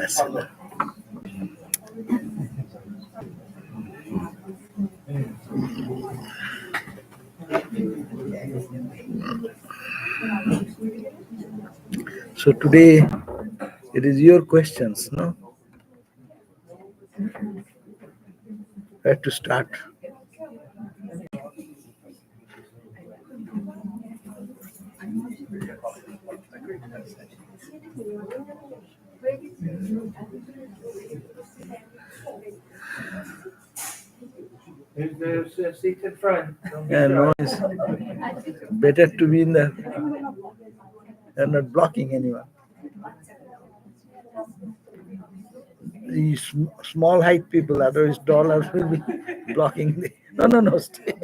So today it is your questions, no? Where to start? There's a seat in front. Yeah, no, it's better to be in the. You're not blocking anyone. These small height people, otherwise taller will be blocking the. No, stay.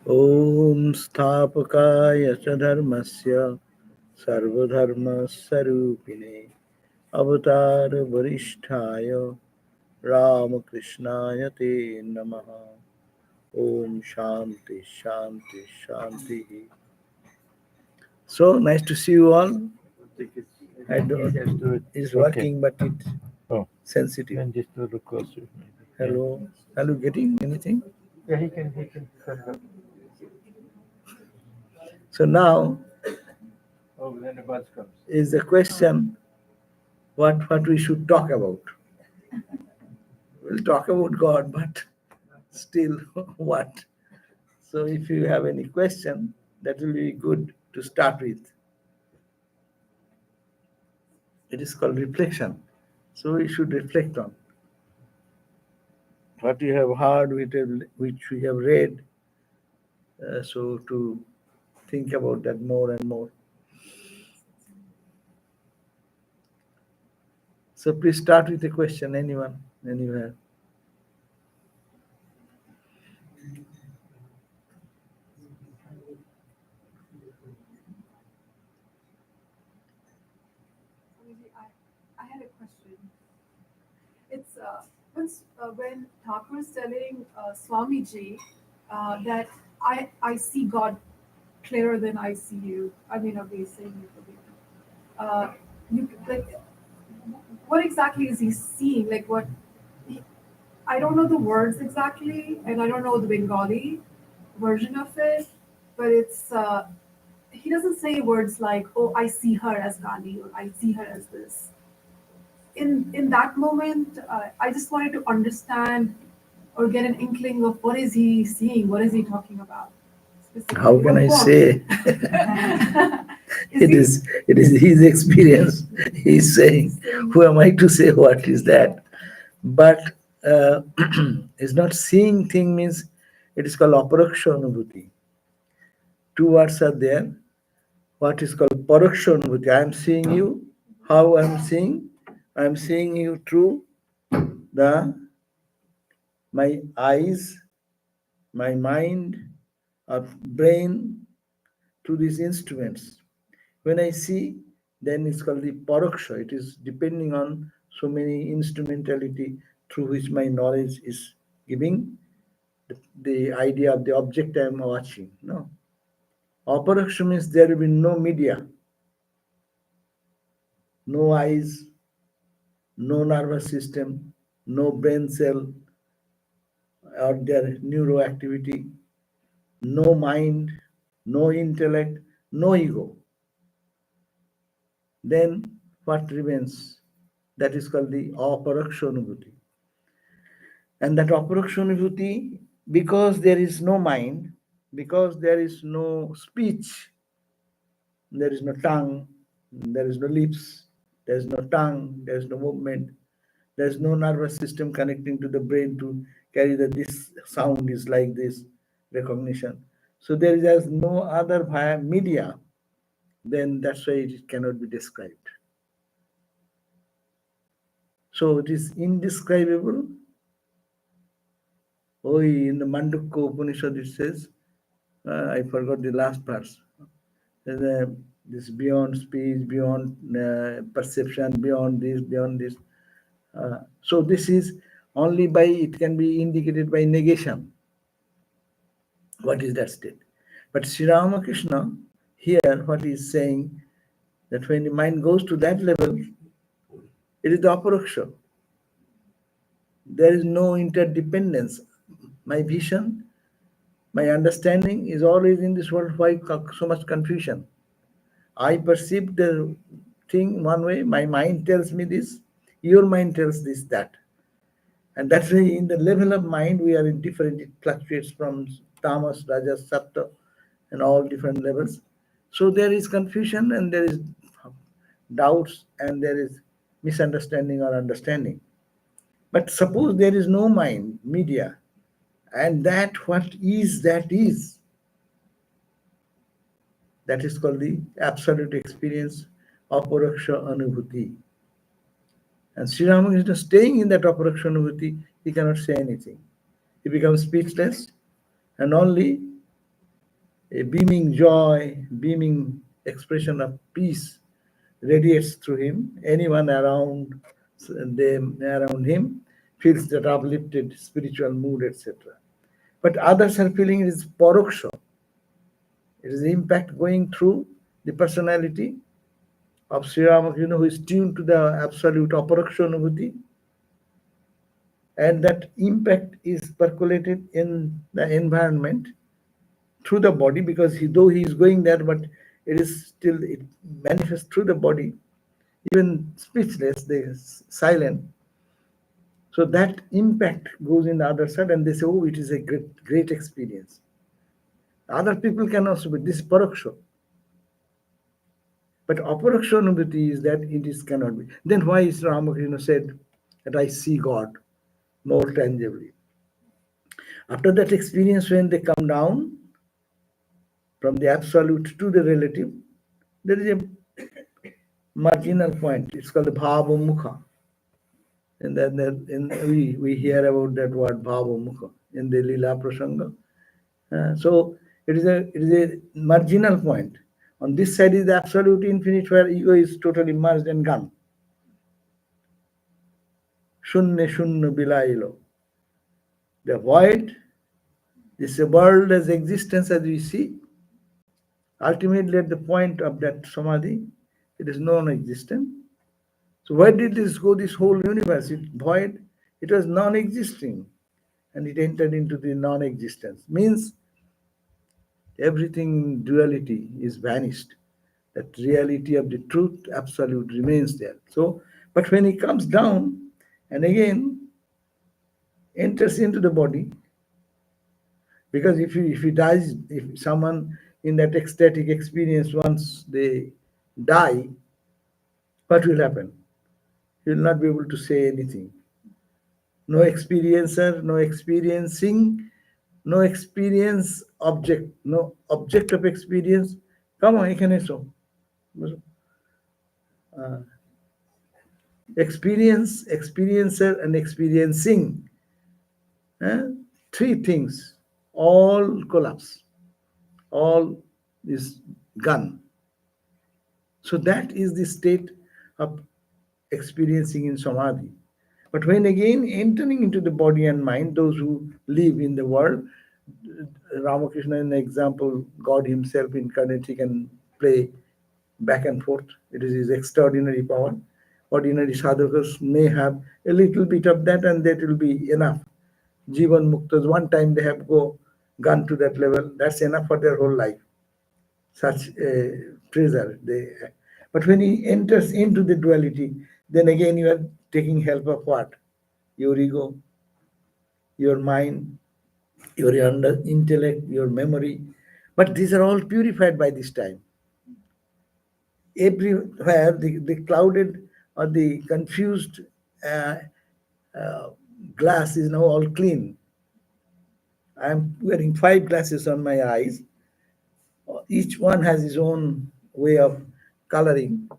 Om Sthapakaya cha dharmasya sarvadharma sarupine avatar varishtaya Ramakrishnaya te namaha. Om Shanti Shanti Shanti. So nice to see you all. I don't. It's working, but it's sensitive. And just a little closer. Hello. Are you getting anything? Yeah, he can send up. So now Then the buzz comes. is the question what we should talk about. We'll talk about God, but still what? So if you have any question, that will be good to start with. It is called reflection. So we should reflect on what you have heard, which we have read. So to think about that more and more. So please start with a question, anyone, anywhere. I had a question. It's when Thakur was telling Swamiji that I see God clearer than I see you. I may not be saying it, you like what exactly is he seeing? Like what? I don't know the words exactly, and I don't know the Bengali version of it, but it's he doesn't say words like, "Oh, I see her as Gandhi" or "I see her as this." In that moment, I just wanted to understand or get an inkling of what is he seeing, what is he talking about. How can I say? It is his experience. He's saying, who am I to say what is that? But it's not seeing thing means it is called aparaksha anubhuti. Two words are there. What is called paraksha anubhuti. I am seeing you. How I am seeing? I am seeing you through my eyes, my mind, or brain, to these instruments. When I see, then it's called the paraksha. It is depending on so many instrumentality through which my knowledge is giving the idea of the object I am watching. No. Aparaksha means there will be no media, no eyes, no nervous system, no brain cell or their neuroactivity, no mind, no intellect, no ego. Then what remains? That is called the aparaksha anubhuti. And that aparaksha anubhuti, because there is no mind, because there is no speech, there is no tongue, there is no lips, there is no tongue, there is no movement, there is no nervous system connecting to the brain to carry that this sound is like this recognition. So there is no other media then that's why it cannot be described. So it is indescribable. Oh, in the Mandukya Upanishad it says, I forgot the last verse. This beyond speech, beyond perception, beyond this, beyond this. So this is only by, it can be indicated by negation. What is that state? But Sri Ramakrishna here, what he is saying, that when the mind goes to that level, it is the aparaksha. There is no interdependence. My vision, my understanding is always in this world. Why so much confusion? I perceive the thing one way, my mind tells me this, your mind tells this, that. And that's why in the level of mind we are in different, it fluctuates from tamas, rajas, sattva, and all different levels. So there is confusion and there is doubts and there is misunderstanding or understanding. But suppose there is no mind, media, and that what is, that is. That is called the absolute experience, aparaksha anubhuti. And Sri Ramakrishna staying in that aparaksha anubhuti, he cannot say anything. He becomes speechless, and only a beaming joy, beaming expression of peace radiates through him. Anyone around them, around him, feels that uplifted spiritual mood, etc. But others are feeling it is paroksha. It is the impact going through the personality of Sri Ramakrishna, who is tuned to the absolute aparaksha anubhuti, and that impact is percolated in the environment through the body, because though he is going there, but it is still, it manifests through the body, even speechless, they are silent. So that impact goes in the other side, and they say, oh, it is a great experience. Other people can also be, this is paraksha. But aparaksha anubhuti is that it is cannot be. Then why is Ramakrishna said that I see God more tangibly? After that experience, when they come down from the absolute to the relative, there is a marginal point. It's called the bhava mukha. And then we hear about that word bhava mukha in the lila prasanga. So it is a marginal point. On this side is the absolute infinite, where ego is totally merged and gone. Shunne shunna bilailo. The void, this world as existence as we see, ultimately at the point of that samadhi, it is non-existent. So where did this go, this whole universe? It void, it was non-existing, and it entered into the non-existence. Means everything in duality is vanished. That reality of the truth, absolute, remains there. So, but when he comes down and again enters into the body, because if he dies, if someone in that ecstatic experience, once they die, what will happen? He will not be able to say anything. No experiencer, no experiencing, no experience object, no object of experience. Come on, ekhane so. Experience, experiencer, and experiencing. Three things, all collapse, all is gone. So that is the state of experiencing in samadhi. But when again entering into the body and mind, those who live in the world, Ramakrishna, in the example, God himself incarnate, he can play back and forth. It is his extraordinary power. Ordinary sadhakas may have a little bit of that, and that will be enough. Jivan Muktas, one time they have gone to that level, that's enough for their whole life. Such a treasure. But when he enters into the duality, then again you are taking help of what? Your ego, your mind, your intellect, your memory. But these are all purified by this time. Everywhere the clouded or the confused glass is now all clean. I am wearing 5 glasses on my eyes. Each one has his own way of coloring.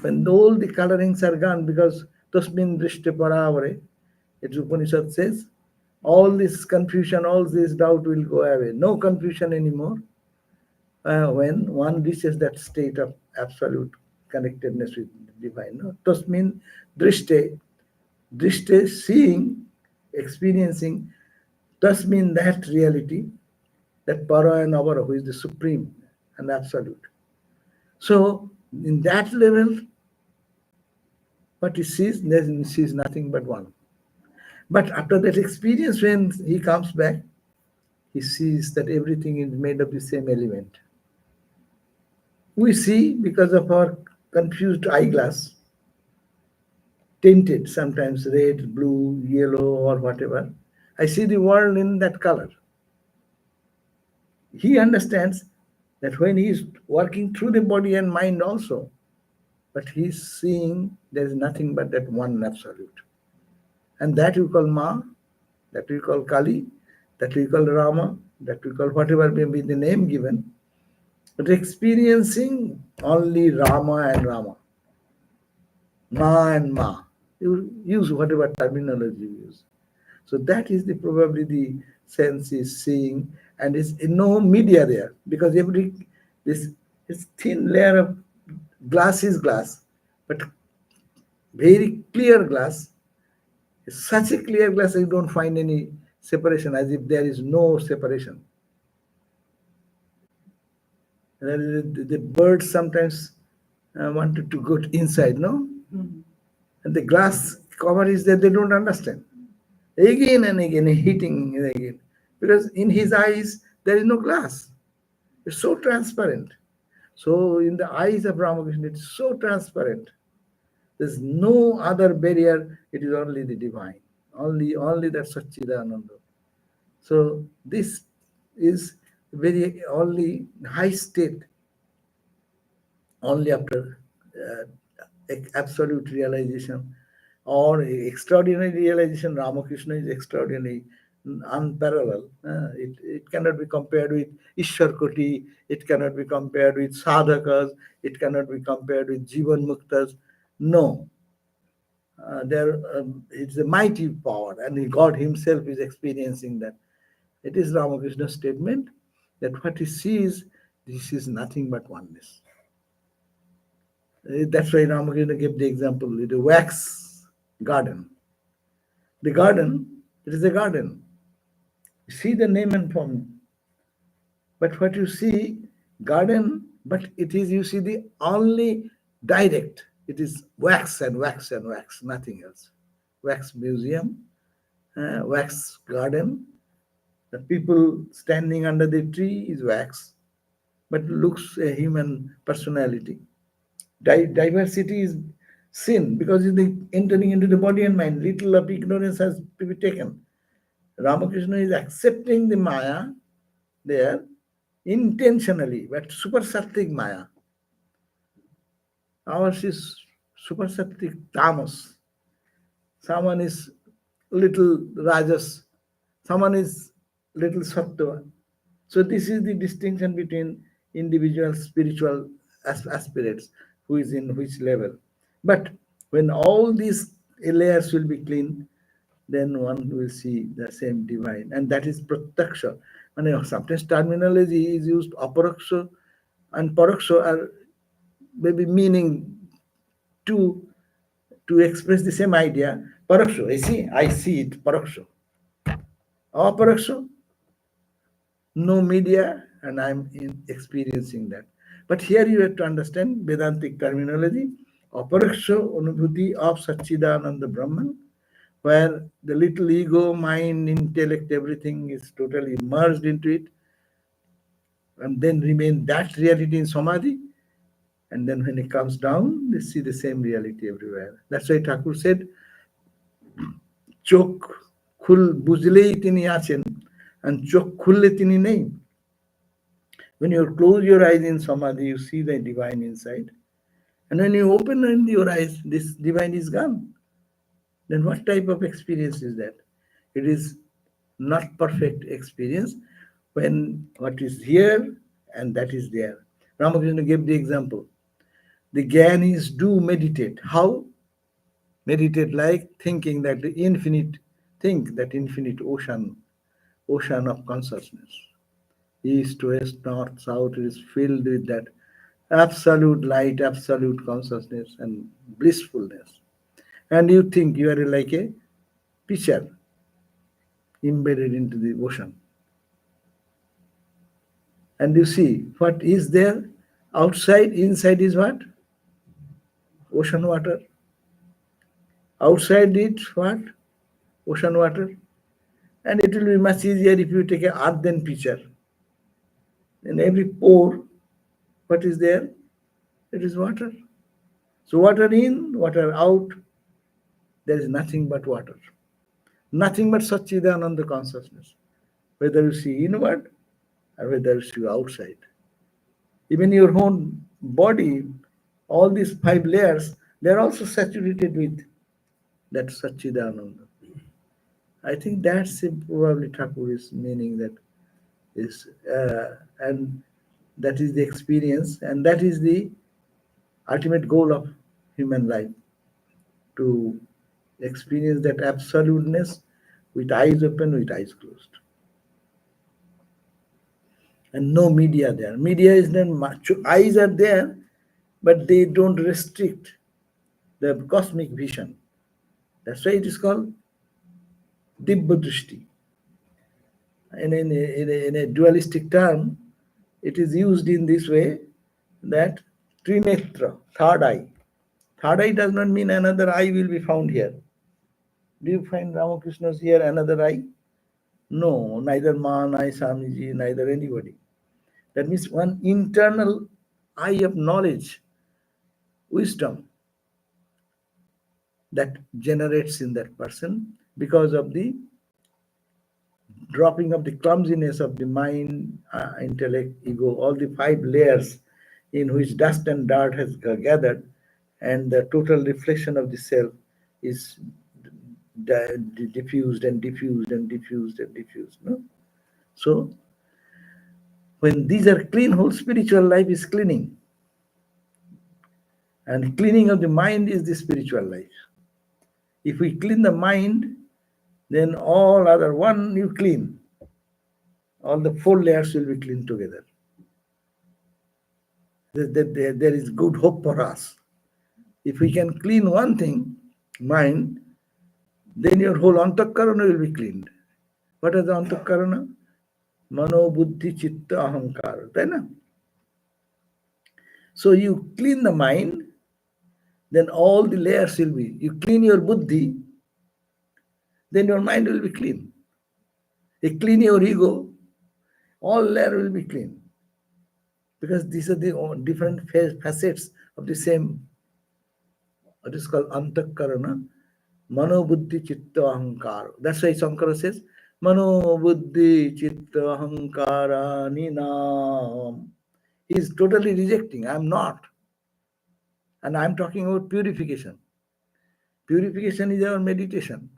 When all the colorings are gone, because Tasmin Drishti Paravare, it Upanishad says, all this confusion, all this doubt will go away. No confusion anymore when one reaches that state of absolute connectedness with the divine. No? Tasmin Drishti, Drishti, seeing, experiencing, Tasmin, that reality, that para and avara, who is the supreme and absolute. So, in that level, what he sees, he sees nothing but one. But after that experience, when he comes back, he sees that everything is made of the same element. We see, because of our confused eyeglass, tinted, sometimes red, blue, yellow, or whatever, I see the world in that color. He understands that when he is working through the body and mind also, but he is seeing there is nothing but that one absolute. And that we call Ma, that we call Kali, that we call Rama, that we call whatever may be the name given, but experiencing only Rama and Rama, Ma and Ma. You use whatever terminology you use. So that is the probably the sense is seeing, and is no media there, because this thin layer of glass is glass, but very clear glass. It's such a clear glass that you don't find any separation, as if there is no separation. The birds sometimes wanted to go inside, no? And the glass cover is there, they don't understand. Again and again, hitting again. Because in his eyes, there is no glass. It's so transparent. So in the eyes of Ramakrishna, it's so transparent. There's no other barrier. It is only the divine. Only that Satchidananda. So this is very only high state. Only after absolute realization or extraordinary realization, Ramakrishna is extraordinary, unparalleled. It cannot be compared with Ishwar Koti, it cannot be compared with sadhakas, it cannot be compared with Jivan Muktas. No. It's a mighty power, and God Himself is experiencing that. It is Ramakrishna's statement that what he sees, this is nothing but oneness. That's why Ramakrishna gave the example with the wax garden. The garden, it is a garden. You see the name and form. But what you see, garden, but it is, you see the only direct. It is wax and wax and wax, nothing else. Wax museum, wax garden. The people standing under the tree is wax, but looks a human personality. Diversity is sin, because it is entering into the body and mind. Little of ignorance has to be taken. Ramakrishna is accepting the Maya there intentionally, but super sattvic Maya. Ours is super sattvic tamas. Someone is little rajas, someone is little sattva. So this is the distinction between individual spiritual aspirates, who is in which level. But when all these layers will be clean, then one will see the same divine, and that is prataksha. And sometimes terminology is used, aparaksha and paraksha are maybe meaning to express the same idea. Paraksha, I see it, paraksha. Aparaksha, no media, and I'm experiencing that. But here you have to understand Vedantic terminology, aparaksha anubhuti of Satchidananda Brahman, where the little ego, mind, intellect, everything is totally merged into it, and then remain that reality in samadhi. And then when it comes down, they see the same reality everywhere. That's why Thakur said, চোখ বুঝলেই তিনি আছেন, and চোখ খুললে তিনি নেই. When you close your eyes in samadhi, you see the divine inside. And when you open your eyes, this divine is gone. Then what type of experience is that? It is not perfect experience when what is here and that is there. Ramakrishna gave the example. The Gyanis do meditate. How? Meditate like thinking that the infinite, think that infinite ocean of consciousness. East, west, north, south is filled with that absolute light, absolute consciousness and blissfulness. And you think you are like a pitcher embedded into the ocean. And you see what is there outside, inside is what? Ocean water. Outside it, what? Ocean water. And it will be much easier if you take a earthen pitcher. In every pore, what is there? It is water. So water in, water out, there is nothing but water. Nothing but Satchidananda consciousness. Whether you see inward or whether you see outside. Even your own body, all these 5 layers, they are also saturated with that Satchidananda. I think that's probably Thakur's meaning, that is, and that is the experience, and that is the ultimate goal of human life, to experience that absoluteness with eyes open, with eyes closed. And no media there. Media is not much. Eyes are there, but they don't restrict the cosmic vision. That's why it is called Dibba Drishti. In a dualistic term, it is used in this way, that Trinetra, third eye. Third eye does not mean another eye will be found here. Do you find Ramakrishna's here another eye? No, neither Ma, neither Swamiji, neither anybody. That means one internal eye of knowledge, wisdom, that generates in that person because of the dropping of the clumsiness of the mind, intellect, ego, all the 5 layers in which dust and dirt has gathered, and the total reflection of the self is diffused and diffused and diffused and diffused. No? So, when these are clean, whole spiritual life is cleaning. And cleaning of the mind is the spiritual life. If we clean the mind, then all other one you clean. All the 4 layers will be clean together. There is good hope for us. If we can clean one thing, mind, then your whole antakarana will be cleaned. What is the antakarana? Mano, buddhi, chitta, ahankara. Right? So you clean the mind, then all the layers will be. You clean your buddhi, then your mind will be clean. You clean your ego, all layers will be clean. Because these are the different facets of the same, what is called antakarana, mano, buddhi, chitta, ahankara. That's why Shankara says, mano, buddhi, chitta, ahankara, ninam. He is totally rejecting. I am not. And I am talking about purification. Purification is our meditation.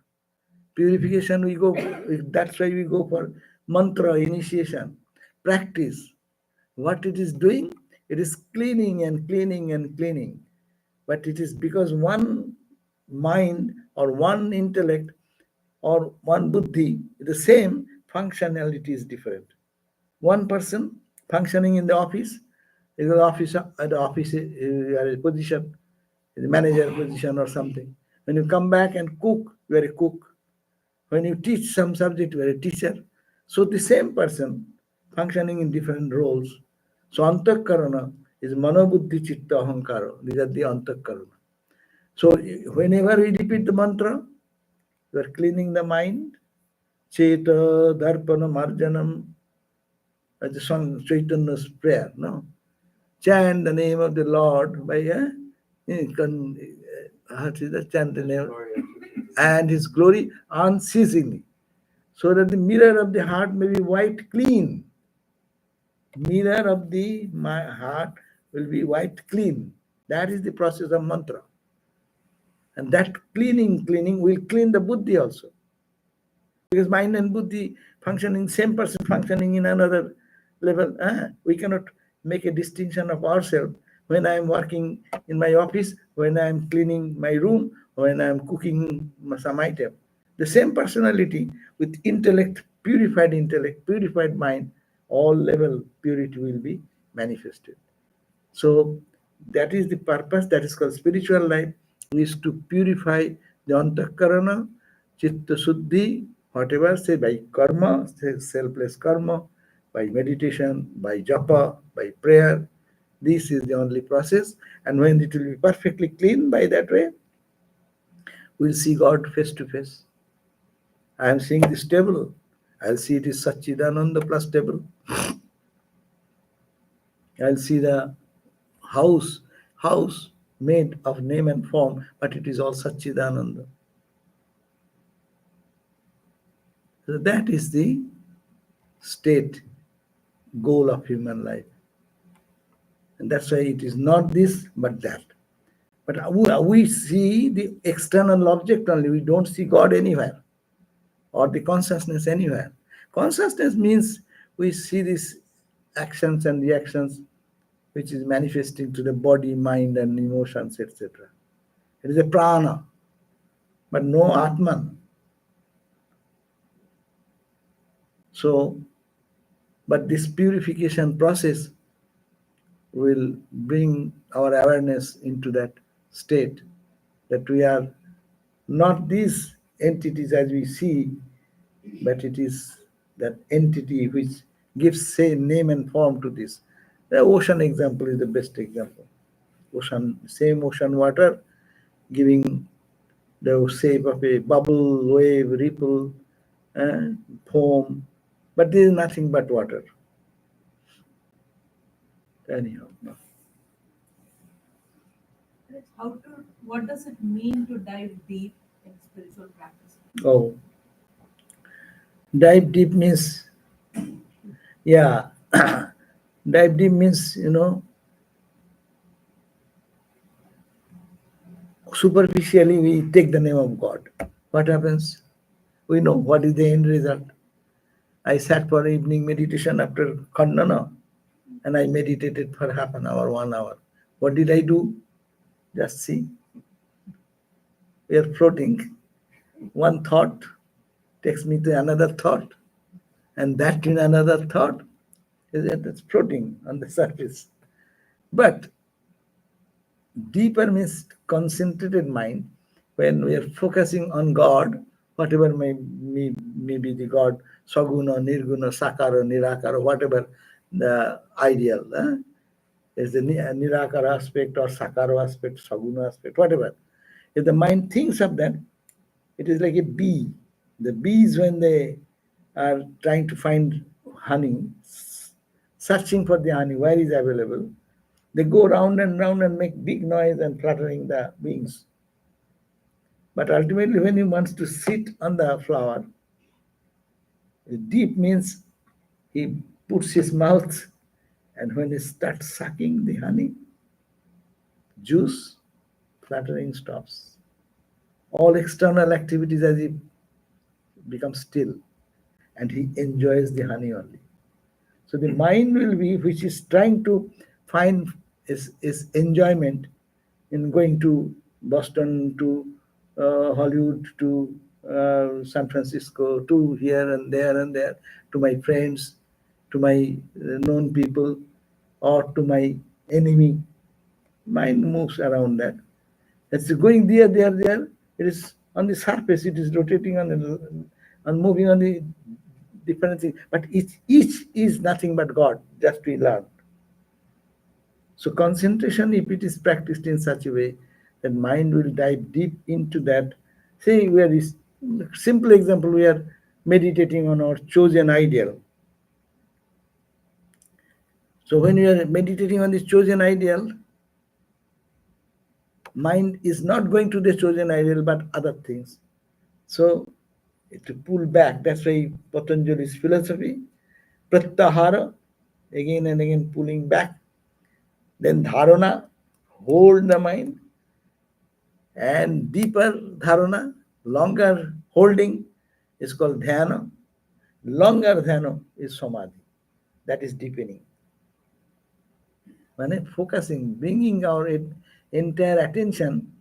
Purification, we go, that's why we go for mantra, initiation, practice. What it is doing? It is cleaning and cleaning and cleaning. But it is because one mind or one intellect or one buddhi, the same functionality is different. One person functioning in the office, is an officer at the office, you are a position, the manager position or something. When you come back and cook, you are a cook. When you teach some subject, you are a teacher. So the same person functioning in different roles. So antakarana is mano, buddhi, chitta, ahankara. These are the antakarana. So whenever we repeat the mantra, you are cleaning the mind. Cheta, darpana, marjanam. That's the song Chaitanya's prayer, no? Chant the name of the Lord by chant the name and His glory unceasingly, so that the mirror of the heart may be white clean. Mirror of my heart will be white clean. That is the process of mantra. And that cleaning will clean the buddhi also. Because mind and buddhi functioning, same person functioning in another level. We cannot make a distinction of ourselves when I am working in my office, when I am cleaning my room, when I am cooking some item. The same personality with intellect, purified mind, all level purity will be manifested. So that is the purpose, that is called spiritual life, is to purify the antakarana, chitta suddhi, whatever, say by karma, say selfless karma, by meditation, by japa, by prayer. This is the only process. And when it will be perfectly clean by that way, we'll see God face to face. I am seeing this table. I'll see it is Satchidananda plus table. I'll see the house, house made of name and form, but it is all Satchidananda. So that is the state goal of human life. And that's why it is not this, but that. But we see the external object only. We don't see God anywhere or the consciousness anywhere. Consciousness means we see these actions and reactions which is manifesting to the body, mind, and emotions, etc. It is a prana, but no Atman. So, but this purification process will bring our awareness into that state that we are not these entities as we see, but it is that entity which gives, say, name and form to this. The ocean example is the best example. Ocean, same ocean water, giving the shape of a bubble, wave, ripple, foam, but there is nothing but water. Anyhow. No. What does it mean to dive deep in spiritual practice? Oh, dive deep means, yeah, dive deep means, superficially we take the name of God. What happens? We know what is the end result. I sat for evening meditation after Khandana and I meditated for half an hour, 1 hour. What did I do? Just see. We are floating. One thought takes me to another thought, and that in another thought. It's floating on the surface. But deeper means concentrated mind. When we are focusing on God, whatever may be the God, Saguna, Nirguna, Sakara, Nirakara, whatever the ideal. There's the Nirakara aspect or Sakara aspect, Saguna aspect, whatever. If the mind thinks of that, it is like a bee. The bees, when they are trying to find honey, searching for the honey, where is available, they go round and make big noise and fluttering the wings. But ultimately, when he wants to sit on the flower, deep means he puts his mouth, and when he starts sucking the honey, juice, fluttering stops. All external activities as he becomes still, and he enjoys the honey only. So the mind will be, which is trying to find is enjoyment in going to Boston, to Hollywood, to San Francisco, to here and there, to my friends, to my known people, or to my enemy. Mind moves around that. It's going there. It is on the surface. It is rotating on moving on the different things. But each is nothing but God, just we learn. So concentration, if it is practiced in such a way, that mind will dive deep into that. Say, we are, simple example, we are meditating on our chosen ideal. So when you are meditating on this chosen ideal, mind is not going to the chosen ideal, but other things. So to pull back, that's why Patanjali's philosophy, pratyahara, again and again pulling back. Then dharana, hold the mind, and deeper dharana, longer holding is called dhyana. Longer dhyana is samadhi. That is deepening. focusing, bringing our entire attention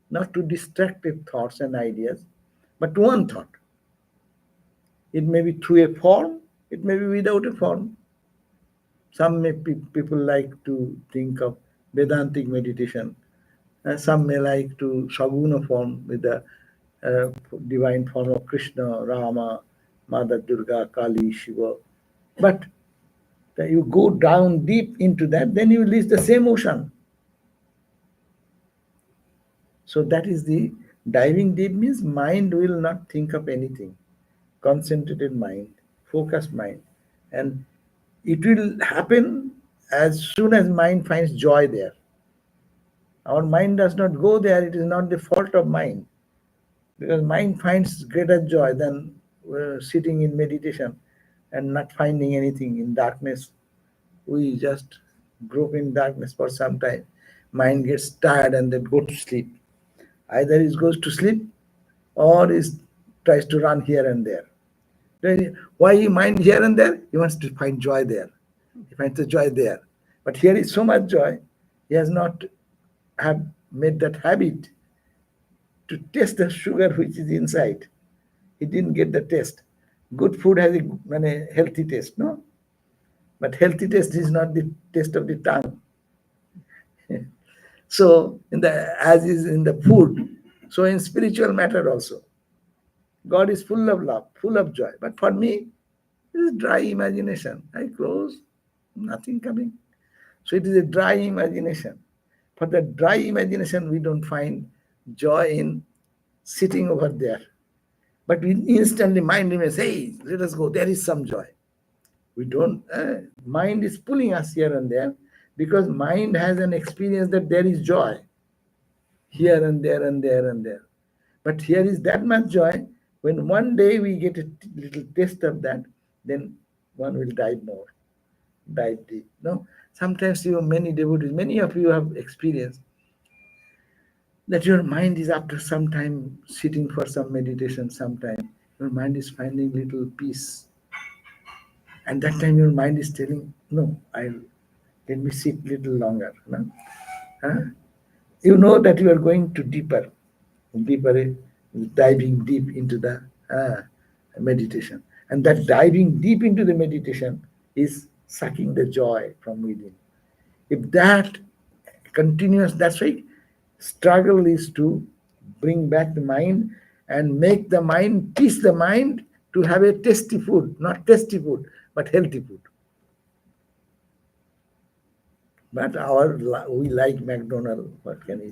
not to distracted thoughts and ideas, but to one thought. It may be through a form, it may be without a form. Some people like to think of Vedantic meditation, some may like to Saguna form with the divine form of Krishna, Rama, Mother Durga, Kali, Shiva. But you go down deep into that, then you reach the same ocean. So that is the diving deep means mind will not think of anything. Concentrated mind, focused mind. And it will happen as soon as mind finds joy there. Our mind does not go there, it is not the fault of mind. Because mind finds greater joy than sitting in meditation and not finding anything in darkness. We just grope in darkness for some time. Mind gets tired and then go to sleep. Either it goes to sleep or it tries to run here and there. Then why he mind here and there? He wants to find joy there. He finds the joy there. But here is so much joy, he has not have made that habit to taste the sugar which is inside. He didn't get the taste. Good food has a healthy taste, no? But healthy taste is not the taste of the tongue. So as is in the food, so in spiritual matter also. God is full of love, full of joy. But for me, it is dry imagination. I close, nothing coming. So it is a dry imagination. For the dry imagination, we don't find joy in sitting over there. But we instantly mind remains, hey, let us go, there is some joy. We don't, mind is pulling us here and there because mind has an experience that there is joy here and there and there and there. But here is that much joy. When one day we get a little taste of that, then one will dive more, dive deep. No, sometimes many devotees, many of you have experienced that your mind is after some time sitting for some meditation, sometime your mind is finding little peace. And that time your mind is telling, no, let me sit little longer. No? Huh? You know that you are going to deeper, diving deep into the meditation. And that diving deep into the meditation is sucking the joy from within. If that continues, that's why struggle is to bring back the mind and make the mind, teach the mind to have a tasty food, not tasty food, but healthy food. But we like McDonald's, what can we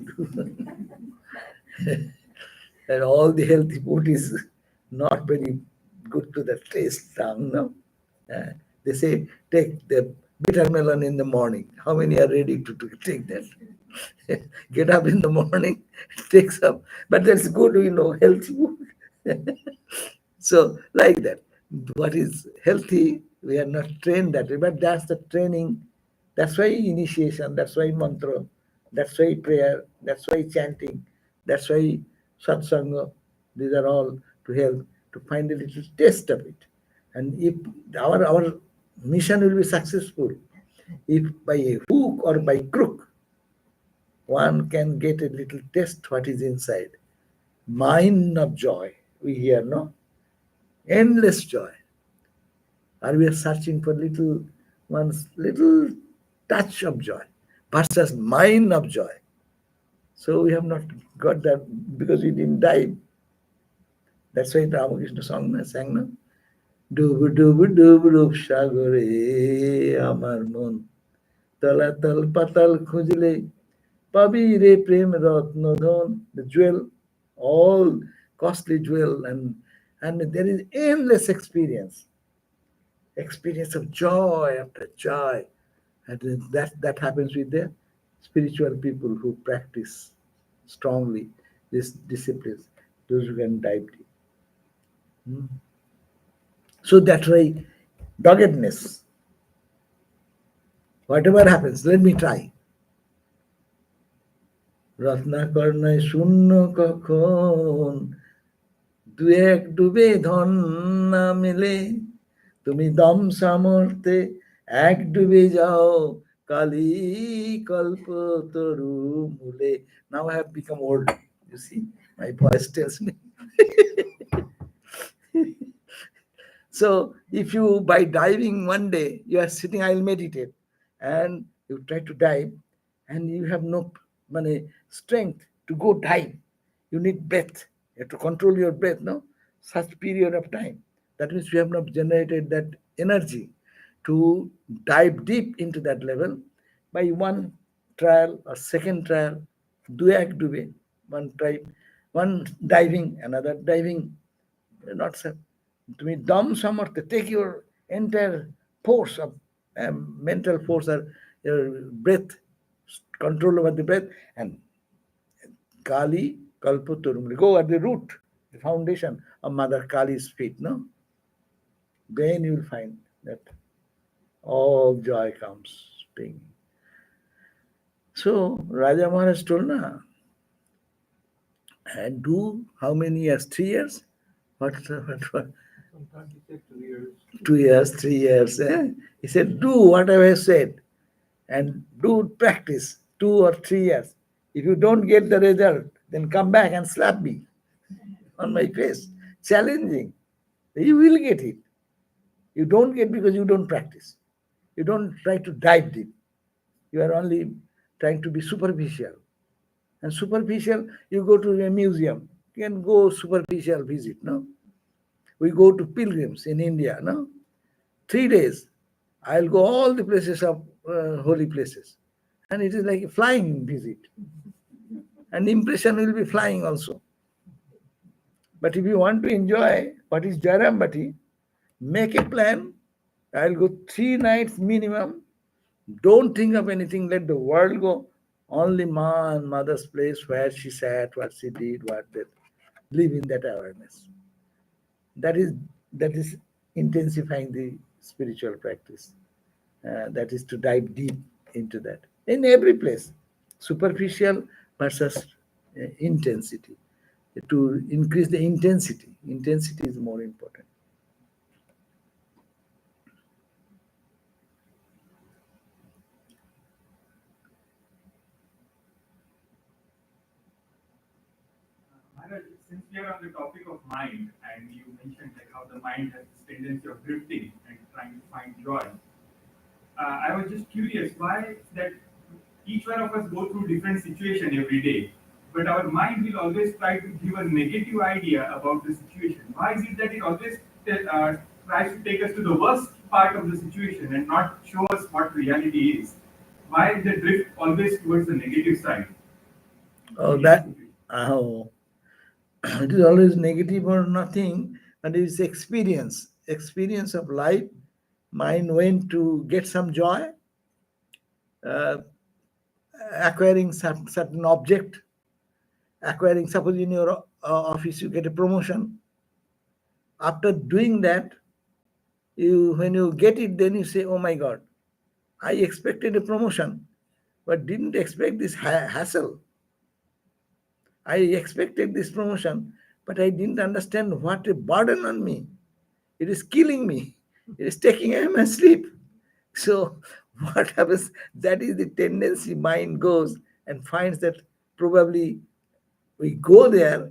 do? And all the healthy food is not very good to the taste tongue, no? They say, take the bitter melon in the morning. How many are ready to take that? Get up in the morning, take some. But that's good, healthy food. So, like that. What is healthy, we are not trained that way, but that's the training. That's why initiation, that's why mantra, that's why prayer, that's why chanting, that's why satsanga. These are all to help to find a little taste of it. And if our mission will be successful, if by a hook or by crook, one can get a little taste what is inside. Mine of joy, we hear, no? Endless joy. Or we are searching for little touch of joy versus mine of joy. So we have not got that because we didn't dive. That's why Ramakrishna sang, no? Dubu dubu dubu dub sagore amar mon talatal patal khujle pabi re prem ratna dhan. The jewel, all costly jewel, and there is endless experience of joy after joy. And that happens with the spiritual people who practice strongly these disciplines, those who can dive deep. So that's why doggedness. Whatever happens, let me try. Ratnakarnay shunno kakhon দু এক ডুবে ধন না মেলে তুমি দম সামর্থ্যে এক ডুবে যাও Kali kalpataru mule. Now I have become old. You see, my voice tells me. So if you by diving one day, you are sitting, I'll meditate, and you try to dive, and you have no money, strength to go dive. You need breath. You have to control your breath, no? Such period of time. That means you have not generated that energy to dive deep into that level by one trial or second trial, do ek dube, one try, one diving, another diving, not so. তুমি দম সামর্থ্য, take your entire force of mental force or your breath, control over the breath, and Kali Kalpaturumli, go at the root, the foundation of Mother Kali's feet, no? Then you will find that all joy comes springing. So Raja Maharaj told, na, and do how many years? 3 years? What? Sometimes he said 2 years. 2 years, 3 years. Eh? He said, do whatever I said and do practice 2 or 3 years. If you don't get the result, then come back and slap me on my face. Challenging. You will get it. You don't get because you don't practice. You don't try to dive deep. You are only trying to be superficial. And superficial, you go to a museum. You can go superficial visit, no? We go to pilgrims in India, no? 3 days, I'll go all the places of holy places. And it is like a flying visit. And impression will be flying also. But if you want to enjoy what is Jarambati, make a plan. I'll go 3 nights minimum. Don't think of anything. Let the world go. Only Ma and Mother's place, where she sat, what she did, what that. Live in that awareness. That is intensifying the spiritual practice. That is to dive deep into that. In every place, superficial versus intensity. To increase the intensity. Intensity is more important. Maharaj, since we are on the topic of mind, and you mentioned like how the mind has this tendency of drifting and trying to find joy, I was just curious why that each one of us go through different situation every day, but our mind will always try to give a negative idea about the situation. Why is it that it always tries to take us to the worst part of the situation and not show us what reality is? Why is the drift always towards the negative side? Oh, that, oh, it is always negative or nothing, and it is experience of life. Mind went to get some joy, uh, acquiring some certain object, acquiring, suppose in your office you get a promotion. After doing that, when you get it, then you say, oh my God, I expected a promotion, but didn't expect this hassle. I expected this promotion, but I didn't understand what a burden on me. It is killing me. It is taking away my sleep. So what happens? That is the tendency. Mind goes and finds that probably we go there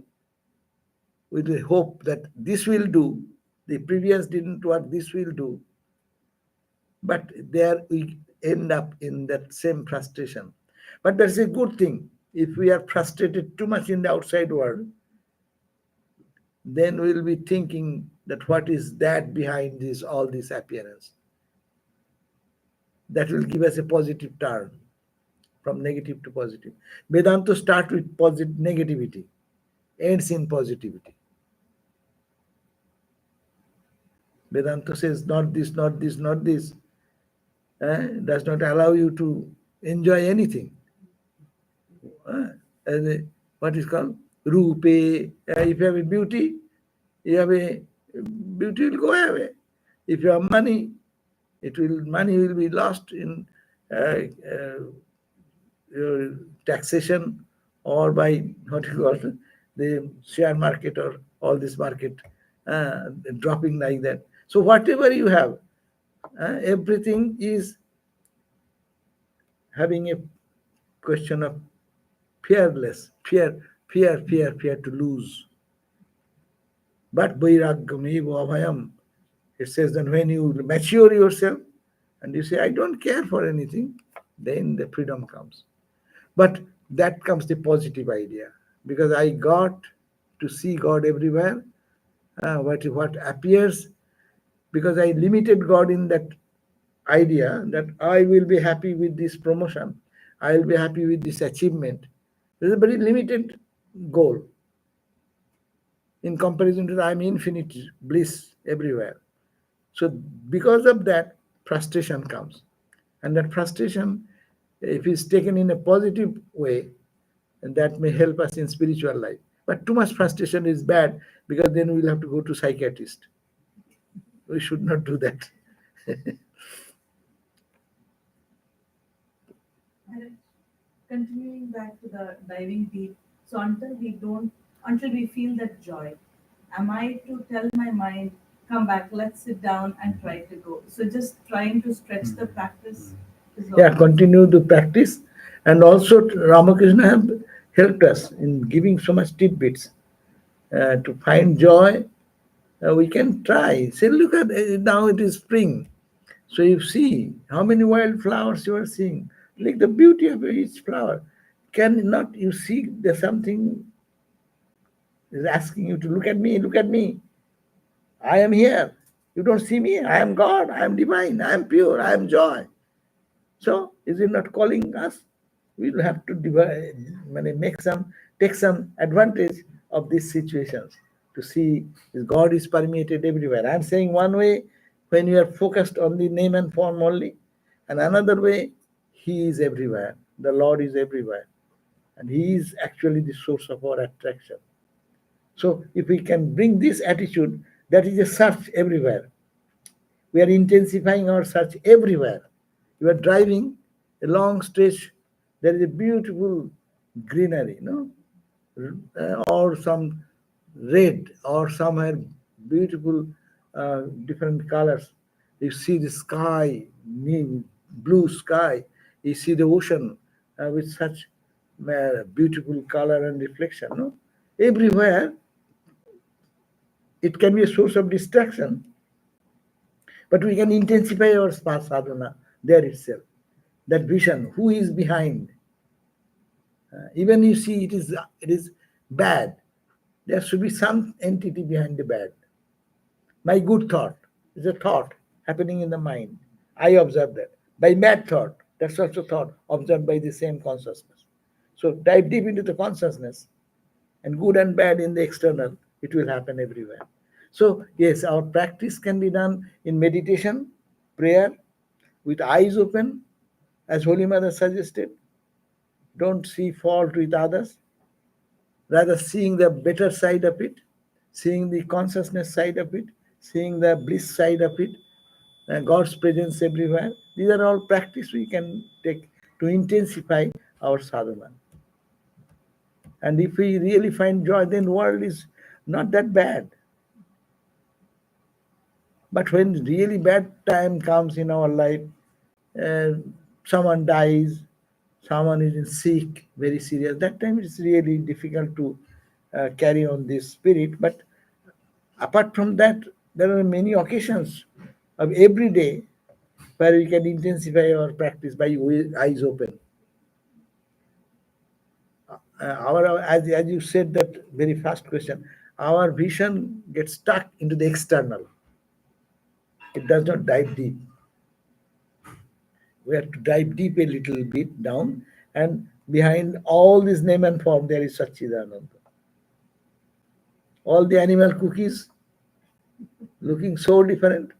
with the hope that this will do. The previous didn't work, this will do. But there we end up in that same frustration. But that's a good thing. If we are frustrated too much in the outside world, then we'll be thinking that what is that behind this, all this appearance. That will give us a positive turn from negative to positive. Vedanta starts with negativity, ends in positivity. Vedanta says not this, not this, not this. Does not allow you to enjoy anything. What is called rupe. If you have a beauty, beauty will go away. If you have money, money will be lost in your taxation or by what you call the share market or all this market dropping like that. So whatever you have, everything is having a question of fearless, fear to lose. But vairagyam eva abhayam. It says that when you mature yourself and you say, I don't care for anything, then the freedom comes. But that comes the positive idea, because I got to see God everywhere. What appears, because I limited God in that idea that I will be happy with this promotion, I will be happy with this achievement. There's a very limited goal in comparison to the I'm infinite bliss everywhere. So because of that, frustration comes. And that frustration, if it's taken in a positive way, and that may help us in spiritual life. But too much frustration is bad, because then we'll have to go to psychiatrist. We should not do that. And continuing back to the diving deep, so until we feel that joy, am I to tell my mind, come back, let's sit down and try to go? So just trying to stretch the practice is all. Yeah, continue to practice. And also Ramakrishna have helped us in giving so much tidbits to find joy. We can try. Say, look at now it is spring. So you see how many wild flowers you are seeing. Like the beauty of each flower. Can not you see there's something is asking you to look at me, look at me. I am here. You don't see me. I am God. I am divine. I am pure. I am joy. So is it not calling us? We will have to take some advantage of these situations to see if God is permeated everywhere. I'm saying one way when you are focused on the name and form only, and another way, He is everywhere. The Lord is everywhere. And He is actually the source of our attraction. So if we can bring this attitude, that is a search everywhere. We are intensifying our search everywhere. You are driving a long stretch, there is a beautiful greenery, or some red, or somewhere beautiful different colors. You see the sky, blue sky. You see the ocean with such beautiful color and reflection. No? Everywhere, it can be a source of distraction, but we can intensify our sadhana there itself. That vision, who is behind. Even you see it is bad. There should be some entity behind the bad. My good thought is a thought happening in the mind. I observe that. My bad thought, that's also thought observed by the same consciousness. So dive deep into the consciousness, and good and bad in the external, it will happen everywhere. So yes, our practice can be done in meditation, prayer, with eyes open, as Holy Mother suggested. Don't see fault with others, rather seeing the better side of it, seeing the consciousness side of it, seeing the bliss side of it, God's presence everywhere. These are all practice we can take to intensify our sadhana. And if we really find joy, then the world is not that bad. But when really bad time comes in our life, uh, someone dies, someone is sick, very serious, that time it's really difficult to carry on this spirit. But apart from that, there are many occasions of every day where we can intensify our practice by eyes open. As you said that very first question, our vision gets stuck into the external. It does not dive deep. We have to dive deep a little bit down, and behind all this name and form, there is Satchidananda. All the animal cookies looking so different,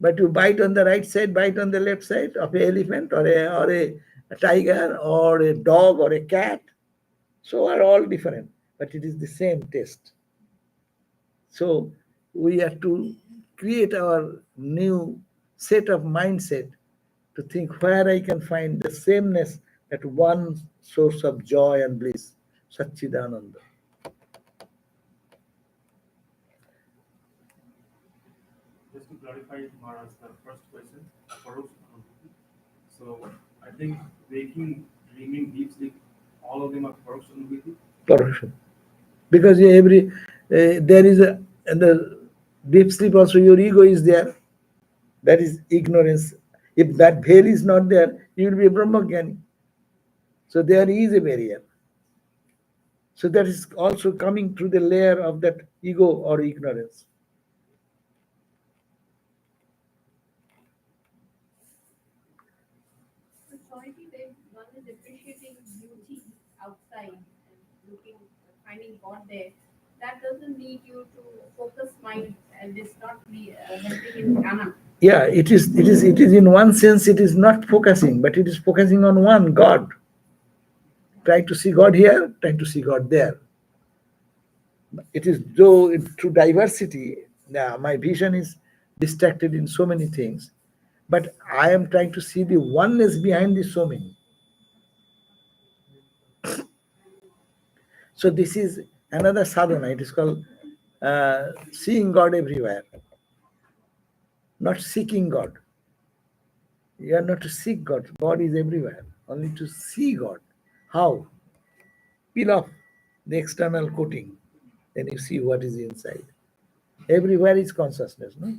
but you bite on the right side, bite on the left side of an elephant or a tiger or a dog or a cat, so are all different, but it is the same taste. So we have to create our new set of mindset to think where I can find the sameness at one source of joy and bliss, Satchidananda. Just to clarify Maharaj, the first question, Paroshanubhuti. So I I think waking, dreaming, deep sleep, all of them are personality. Correction. Because there is a, in the deep sleep also your ego is there. That is ignorance. If that veil is not there, you will be a Brahmagyani. So there is a barrier. So that is also coming through the layer of that ego or ignorance. So Swamiji, when one is appreciating beauty outside and looking, finding God there, that doesn't need you to focus mind and it's not helping in jnana. Yeah, it is in one sense, it is not focusing, but it is focusing on one God. Try to see God here, try to see God there. It is though through diversity, now my vision is distracted in so many things, but I am trying to see the oneness behind the so many. So this is another sadhana. It is called seeing God everywhere, not seeking God. You are not to seek God. God is everywhere. Only to see God. How? Peel off the external coating, then you see what is inside. Everywhere is consciousness, no?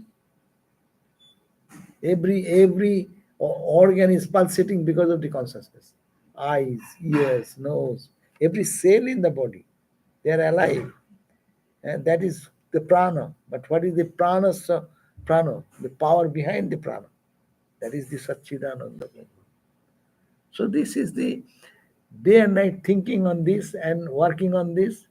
Every organ is pulsating because of the consciousness. Eyes, ears, nose, every cell in the body, they are alive, and that is the prana. But what is the prana? Prana, the power behind the prana. That is the Satchidananda. So this is the day and night thinking on this and working on this.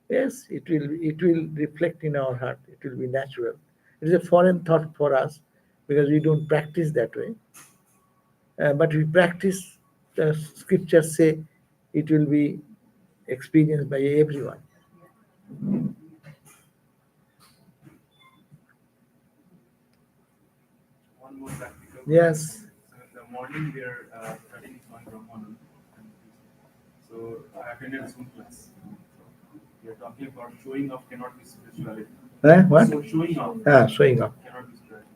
Yes, it will reflect in our heart. It will be natural. It is a foreign thought for us because we don't practice that way. But we practice. The scriptures say it will be experienced by everyone. One more practical. Yes. So in the morning we are studying Swami Brahman. So I attended a Zoom class. So we are talking about showing off cannot be spirituality. What? So showing off Showing up. cannot be spirituality.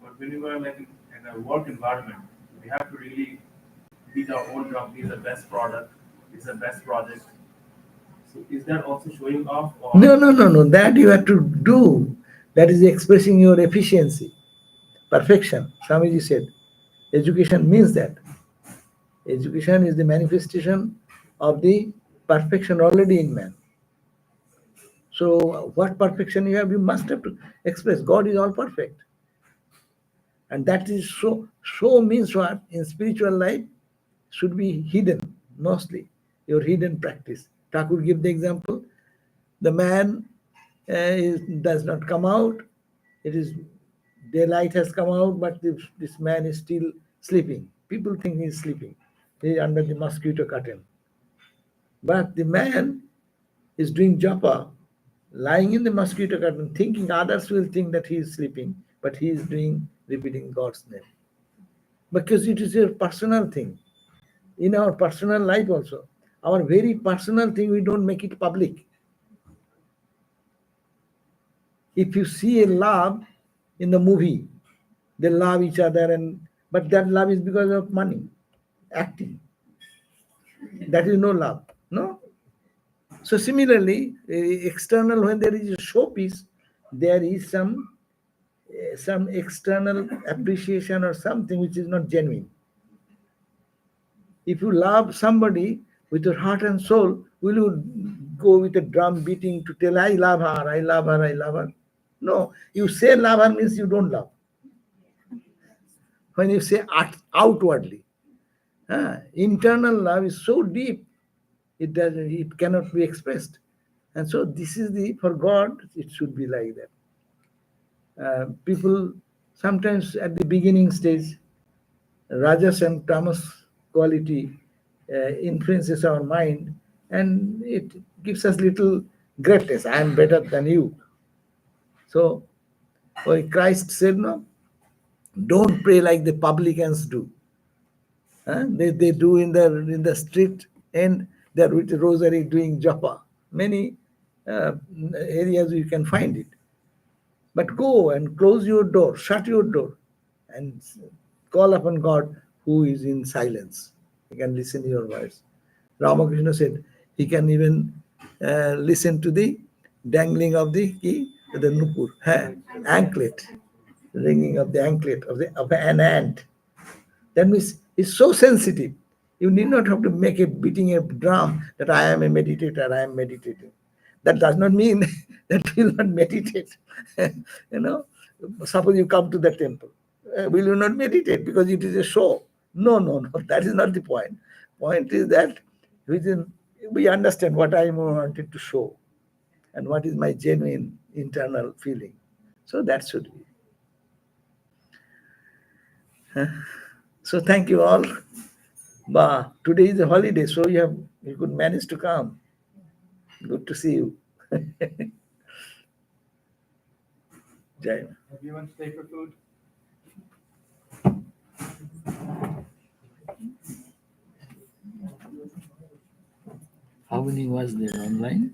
But when you are like in a work environment, we have to really beat our own drum. This is the best product. This is the best project. So is that also showing off or No. That you have to do. That is expressing your efficiency, perfection. Swamiji said, education means that. Education is the manifestation of the perfection already in man. So, what perfection you have, you must have to express. God is all perfect. And that is so. So means what? In spiritual life, should be hidden, mostly. Your hidden practice. Thakur give the example. The man does not come out. It is daylight has come out, but this man is still sleeping. People think he is sleeping. He is under the mosquito curtain. But the man is doing japa, lying in the mosquito curtain, thinking others will think that he is sleeping, but he is doing repeating God's name. Because it is a personal thing. In our personal life also, our very personal thing, we don't make it public. If you see a love in the movie, they love each other, but that love is because of money, acting. That is no love, no. So similarly, external, when there is a showpiece, there is some external appreciation or something which is not genuine. If you love somebody with your heart and soul, will you go with a drum beating to tell, I love her, I love her, I love her? No, you say love her means you don't love. When you say outwardly, internal love is so deep, it cannot be expressed. And so this is for God, it should be like that. People sometimes at the beginning stage, rajas and tamas quality influences our mind, and it gives us little greatness. I am better than you. So Christ said, no, don't pray like the publicans do. They do in the street, and they're with the rosary doing japa. Many areas you can find it. But go and close your door, shut your door, and call upon God who is in silence. He can listen to your voice. Ramakrishna said he can even listen to the dangling of the key, the nupur, anklet, ringing of the anklet of an ant. That means it's so sensitive. You need not have to make a beating a drum that I am a meditator, I am meditating. That does not mean that you will not meditate. you know, suppose you come to the temple. Will you not meditate because it is a show? No, no, no. That is not the point. Point is that within we understand what I wanted to show and what is my genuine internal feeling. So that should be. So thank you all. Today is a holiday, so you could manage to come. Good to see you. Jai. Everyone stay for food. How many was there online?